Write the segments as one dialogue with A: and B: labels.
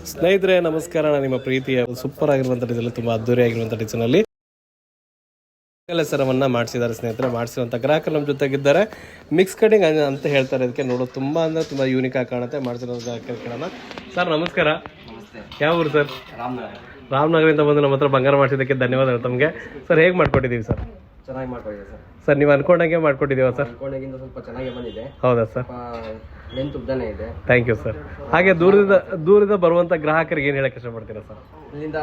A: ಸ್ನೇಹಿತರೆ ನಮಸ್ಕಾರ. ನಾನು ನಿಮ್ಮ ಪ್ರೀತಿಯ ಸೂಪರ್ ಆಗಿರುವಂಥ ಡಿಸೈನಲ್ಲಿ ತುಂಬ ಅದ್ದೂರಿ ಆಗಿರುವಂಥ ಡಿಸೈನಲ್ಲಿ ಸರವನ್ನು ಮಾಡಿಸಿದ್ದಾರೆ ಸ್ನೇಹಿತರೆ. ಮಾಡಿಸಿರುವಂಥ ಗ್ರಾಹಕರು ನಮ್ಮ ಜೊತೆಗಿದ್ದಾರೆ. ಮಿಕ್ಸ್ ಕಟಿಂಗ್ ಅಂತ ಹೇಳ್ತಾರೆ. ಇದಕ್ಕೆ ನೋಡೋದು ತುಂಬ ಅಂದರೆ ತುಂಬ ಯೂನಿಕ್ ಆಗಿ ಕಾಣುತ್ತೆ. ಮಾಡಿಸಿರೋದು ಗ್ರಾಹಕರು ಕೇಳೋಣ. ಸರ್ ನಮಸ್ಕಾರ. ಯಾವ ಊರು ಸರ್? ರಾಮನಗರದಿಂದ ಬಂದು ನಮ್ಮ ಹತ್ರ ಬಂಗಾರ ಮಾಡಿಸಿದ್ದಕ್ಕೆ ಧನ್ಯವಾದಗಳು ತಮಗೆ. ಸರ್ ಹೇಗೆ ಮಾಡ್ಕೊಟ್ಟಿದ್ದೀವಿ ಸರ್?
B: ಚೆನ್ನಾಗಿ ಮಾಡ್ಕೊಂಡಿದೆ ಸರ್.
A: ಸರ್ ನೀವು ಅನ್ಕೊಂಡಂಗೆ ಮಾಡ್ಕೊಟ್ಟಿದ್ದೀವ ಸರ್?
B: ಅನ್ಕೊಂಡಾಗಿಂದ ಸ್ವಲ್ಪ ಚೆನ್ನಾಗಿ ಬಂದಿದೆ.
A: ಹೌದಾ ಸರ್?
B: ಲೆಂತ್ ಉದ್ದಾನೆ ಇದೆ.
A: Thank you sir. ಹಾಗೆ ದೂರದಿಂದ ಬರುವಂಥ ಗ್ರಾಹಕರಿಗೆ ಏನು ಹೇಳಕ್ಕೆ ಇಷ್ಟಪಡ್ತೀರಾ ಸರ್?
B: ಇಲ್ಲಿಂದ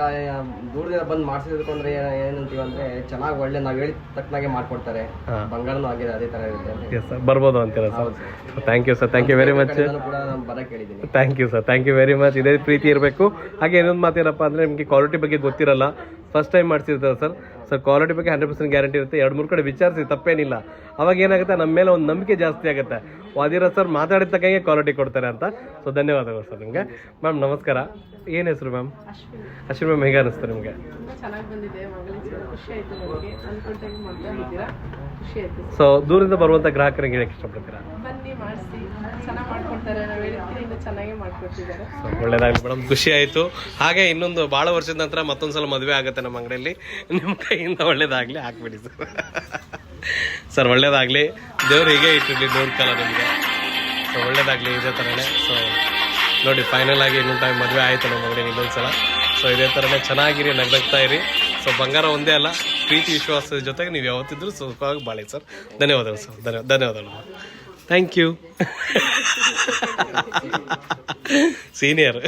B: ದೂರದಿಂದ ಬಂದು ಮಾಡಿಸಿದಕ್ಕೆ ಅಂದ್ರೆ ಏನಂತೀವಿ ಅಂದ್ರೆ ಚೆನ್ನಾಗಿ ಒಳ್ಳೆ ನಾವು ಹೇಳಿದ ತಕ್ಕನಾಗೆ ಮಾಡ್ಕೊಡ್ತಾರೆ. ಬಂಗಾರನೂ ಆಗಿದೆ ಅದೇ ತರ ಇರುತ್ತೆ.
A: ಎಸ್ ಸರ್, ಬರ್ಬೋದು ಅಂತೀರಾ sir? Thank you sir. Thank you very much.
B: ಕೂಡ ನಾನು ಬರಕ್ಕೆ ಹೇಳಿದ್ದೀನಿ.
A: Thank you sir. Thank you very much. ಇದೇ ಪ್ರೀತಿ ಇರಬೇಕು. ಹಾಗೆ ಇನ್ನೊಂದು ಮಾತೇನಪ್ಪ ಅಂದರೆ ನಿಮಗೆ ಕ್ವಾಲಿಟಿ ಬಗ್ಗೆ ಗೊತ್ತಿರಲ್ಲ, ಫಸ್ಟ್ ಟೈಮ್ ಮಾಡಿಸಿರ್ತಾರೆ ಸರ್. ಸರ್ ಕ್ವಾಲಿಟಿ ಬಗ್ಗೆ 100% ಗ್ಯಾರಂಟಿ ಇರುತ್ತೆ. 2-3 ಕಡೆ ವಿಚಾರಿಸಿ ತಪ್ಪೇನಿಲ್ಲ. ಅವಾಗ ಏನಾಗುತ್ತೆ, ನಮ್ಮ ಮೇಲೆ ಒಂದು ನಂಬಿಕೆ ಜಾಸ್ತಿ ಆಗುತ್ತೆ. ವಾದಿರೋ ಸರ್ ಮಾತಾಡಿದ ತಕ್ಕಂಗೆ ಕ್ವಾಲಿಟಿ ಕೊಡ್ತಾರೆ ಅಂತ. ಸೊ ಧನ್ಯವಾದಗಳು ಸರ್ ನಿಮಗೆ. ಮ್ಯಾಮ್ ನಮಸ್ಕಾರ. ಏನು ಹೆಸರು ಮ್ಯಾಮ್? ಅಶ್ವಿನಿ ಮ್ಯಾಮ್. ಹೇಗೆ ಅನಿಸ್ತು ನಿಮಗೆ? ಸೊ ದೂರದಿಂದ ಬರುವಂಥ ಗ್ರಾಹಕರಿಗೆ ಹೇಳಕ್ಕೆ ಇಷ್ಟಪಡ್ತೀರಾ? ಒಳ್ಳೇದಾಗಲಿ ಮೇಡಮ್, ಖುಷಿ ಆಯಿತು. ಹಾಗೆ ಇನ್ನೊಂದು ಭಾಳ ವರ್ಷದ ನಂತರ ಮತ್ತೊಂದ್ಸಲ ಮದುವೆ ಆಗುತ್ತೆ ನಮ್ಮ ಅಂಗಡಿಯಲ್ಲಿ. ನಿಮ್ಮ ಕೈಯಿಂದ ಒಳ್ಳೇದಾಗಲಿ. ಹಾಕ್ಬಿಡಿ ಸರ್. ಸರ್ ಒಳ್ಳೇದಾಗಲಿ. ದೇವ್ರು ಹೀಗೆ ಇಟ್ಟಿರಲಿ 100 ಕಾಲ ನಿಮಗೆ. ಸೊ ಒಳ್ಳೇದಾಗಲಿ ಇದೇ ಥರನೇ. ಸೊ ನೋಡಿ ಫೈನಲ್ ಆಗಿ ಇನ್ನೊಂದು ಟೈಮ್ ಮದುವೆ ಆಯಿತು ನಮ್ಮ ಅಂಗಡಿಯಲ್ಲಿ ಇನ್ನೊಂದ್ಸಲ. ಸೊ ಇದೇ ಥರನೇ ಚೆನ್ನಾಗಿರಿ, ನಗ್ತಾ ಇರಿ. ಸೊ ಬಂಗಾರ ಒಂದೇ ಅಲ್ಲ, ಪ್ರೀತಿ ವಿಶ್ವಾಸದ ಜೊತೆಗೆ ನೀವು ಯಾವತ್ತಿದ್ರೂ ಸುಖವಾಗಿ ಬಾಳಿ ಸರ್. ಧನ್ಯವಾದಗಳು ಸರ್. ಧನ್ಯವಾದಗಳು. Thank you senior.